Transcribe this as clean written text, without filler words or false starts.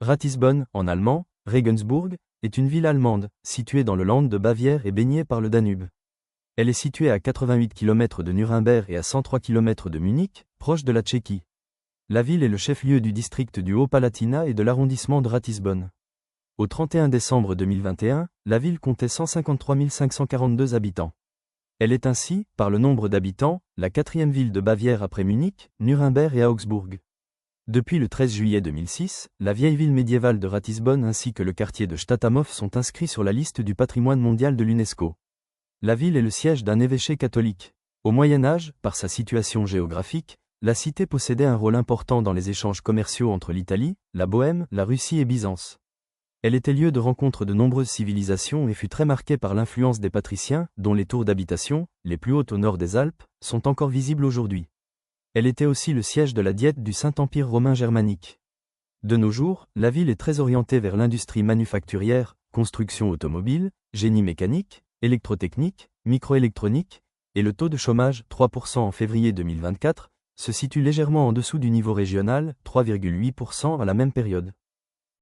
Ratisbonne, en allemand, Regensburg, est une ville allemande, située dans le Land de Bavière et baignée par le Danube. Elle est située à 88 km de Nuremberg et à 103 km de Munich, proche de la Tchéquie. La ville est le chef-lieu du district du Haut-Palatinat et de l'arrondissement de Ratisbonne. Au 31 décembre 2021, la ville comptait 153 542 habitants. Elle est ainsi, par le nombre d'habitants, la quatrième ville de Bavière après Munich, Nuremberg et Augsbourg. Depuis le 13 juillet 2006, la vieille ville médiévale de Ratisbonne ainsi que le quartier de Stadtamhof sont inscrits sur la liste du patrimoine mondial de l'UNESCO. La ville est le siège d'un évêché catholique. Au Moyen Âge, par sa situation géographique, la cité possédait un rôle important dans les échanges commerciaux entre l'Italie, la Bohême, la Russie et Byzance. Elle était lieu de rencontre de nombreuses civilisations et fut très marquée par l'influence des patriciens, dont les tours d'habitation, les plus hautes au nord des Alpes, sont encore visibles aujourd'hui. Elle était aussi le siège de la Diète du Saint-Empire romain germanique. De nos jours, la ville est très orientée vers l'industrie manufacturière, construction automobile, génie mécanique, électrotechnique, microélectronique, et le taux de chômage, 3% en février 2024, se situe légèrement en dessous du niveau régional, 3,8% à la même période.